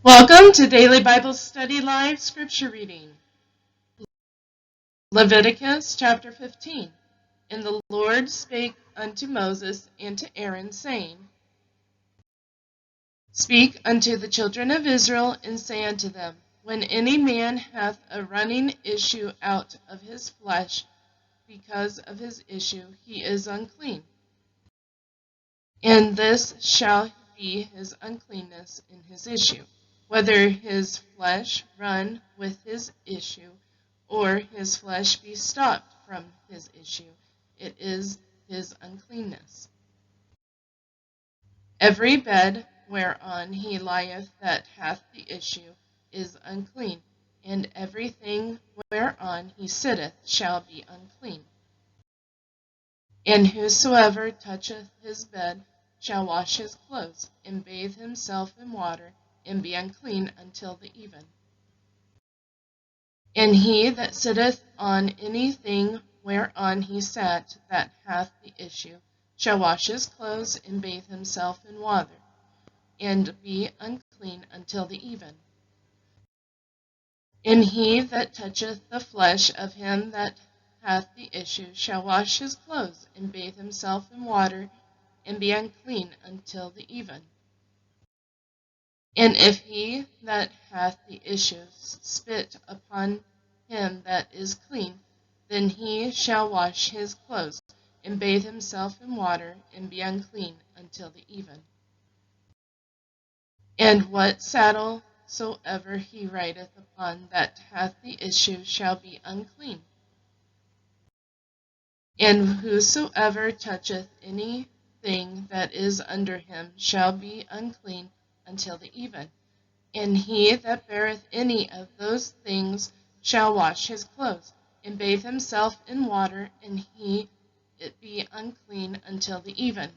Welcome to Daily Bible Study Live Scripture Reading. Leviticus chapter 15. And the Lord spake unto Moses and to Aaron, saying, Speak unto the children of Israel, and say unto them, When any man hath a running issue out of his flesh, because of his issue, he is unclean. And this shall be his uncleanness in his issue. Whether his flesh run with his issue, or his flesh be stopped from his issue, it is his uncleanness. Every bed whereon he lieth that hath the issue is unclean, and everything whereon he sitteth shall be unclean. And whosoever toucheth his bed shall wash his clothes, and bathe himself in water, and be unclean until the even. And he that sitteth on anything whereon he sat that hath the issue shall wash his clothes, and bathe himself in water, and be unclean until the even. And he that toucheth the flesh of him that hath the issue shall wash his clothes, and bathe himself in water, and be unclean until the even. And if he that hath the issue spit upon him that is clean, then he shall wash his clothes, and bathe himself in water, and be unclean until the even. And what saddle soever he rideth upon that hath the issue shall be unclean. And whosoever toucheth anything that is under him shall be unclean until the even. And he that beareth any of those things shall wash his clothes, and bathe himself in water, and it be unclean until the even.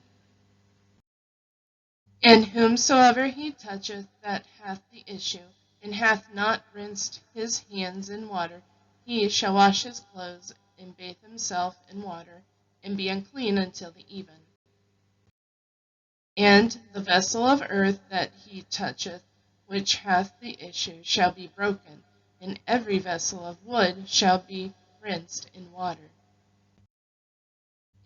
And whomsoever he toucheth that hath the issue, and hath not rinsed his hands in water, he shall wash his clothes, and bathe himself in water, and be unclean until the even. And the vessel of earth that he toucheth, which hath the issue, shall be broken, and every vessel of wood shall be rinsed in water.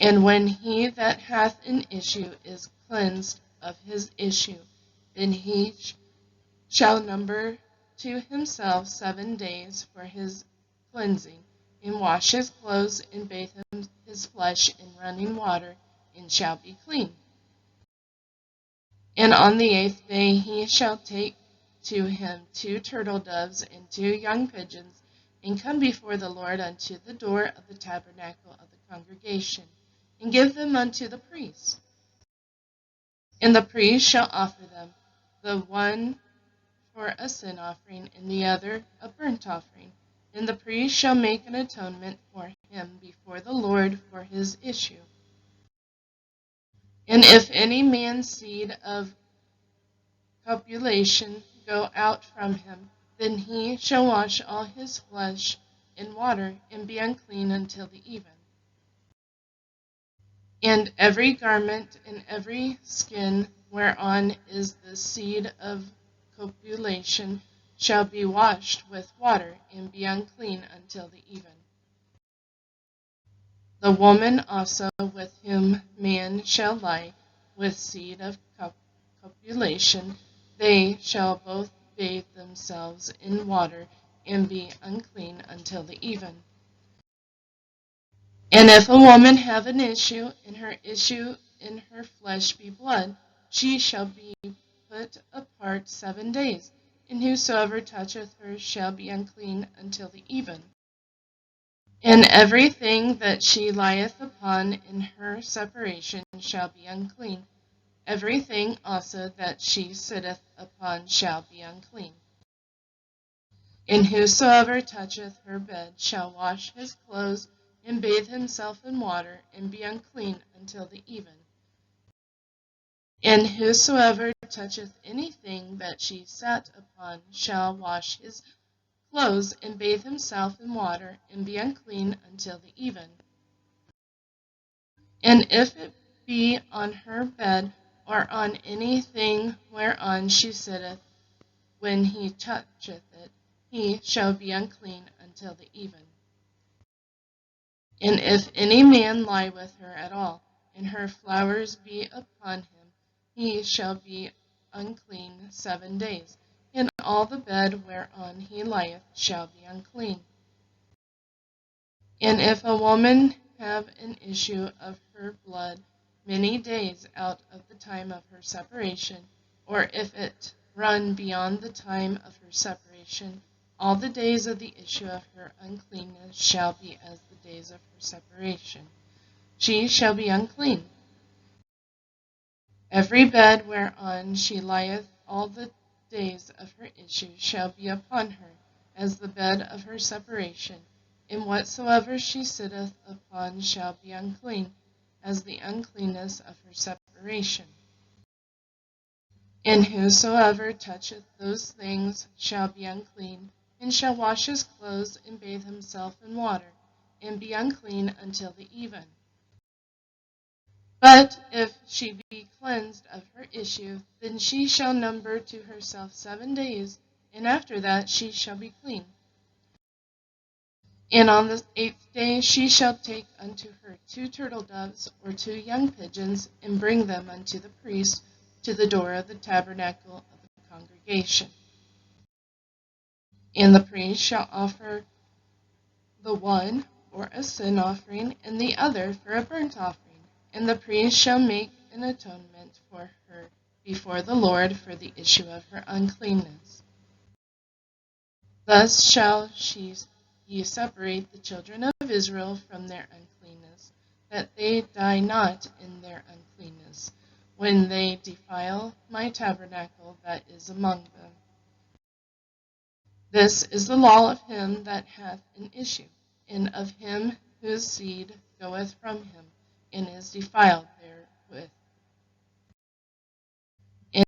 And when he that hath an issue is cleansed of his issue, then he shall number to himself 7 days for his cleansing, and wash his clothes, and bathe his flesh in running water, and shall be clean. And on the 8th day he shall take to him 2 turtledoves and 2 young pigeons, and come before the Lord unto the door of the tabernacle of the congregation, and give them unto the priest. And the priest shall offer them, the one for a sin offering, and the other a burnt offering. And the priest shall make an atonement for him before the Lord for his issue. And if any man's seed of copulation go out from him, then he shall wash all his flesh in water, and be unclean until the even. And every garment and every skin whereon is the seed of copulation shall be washed with water, and be unclean until the even. The woman also with whom man shall lie with seed of copulation, they shall both bathe themselves in water, and be unclean until the even. And if a woman have an issue, and her issue in her flesh be blood, she shall be put apart 7 days, and whosoever toucheth her shall be unclean until the even. And everything that she lieth upon in her separation shall be unclean. Everything also that she sitteth upon shall be unclean. And whosoever toucheth her bed shall wash his clothes, and bathe himself in water, and be unclean until the even. And whosoever toucheth anything that she sat upon shall wash his clothes, and bathe himself in water, and be unclean until the even. And if it be on her bed, or on anything whereon she sitteth, when he toucheth it, he shall be unclean until the even. And if any man lie with her at all, and her flowers be upon him, he shall be unclean 7 days, and all the bed whereon he lieth shall be unclean. And if a woman have an issue of her blood many days out of the time of her separation, or if it run beyond the time of her separation, all the days of the issue of her uncleanness shall be as the days of her separation. She shall be unclean. Every bed whereon she lieth all the days of her issue shall be upon her, as the bed of her separation, and whatsoever she sitteth upon shall be unclean, as the uncleanness of her separation. And whosoever toucheth those things shall be unclean, and shall wash his clothes, and bathe himself in water, and be unclean until the even. But if she be cleansed of her issue, then she shall number to herself 7 days, and after that she shall be clean. And on the 8th day she shall take unto her 2 turtledoves or 2 young pigeons, and bring them unto the priest to the door of the tabernacle of the congregation. And the priest shall offer the one for a sin offering, and the other for a burnt offering. And the priest shall make an atonement for her before the Lord for the issue of her uncleanness. Thus shall ye separate the children of Israel from their uncleanness, that they die not in their uncleanness, when they defile my tabernacle that is among them. This is the law of him that hath an issue, and of him whose seed goeth from him, and is defiled therewith,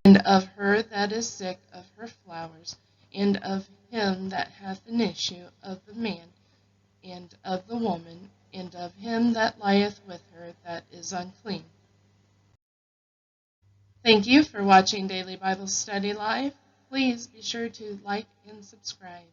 and of her that is sick of her flowers, and of him that hath an issue, of the man, and of the woman, and of him that lieth with her that is unclean. Thank you for watching Daily Bible Study Live. Please be sure to like and subscribe.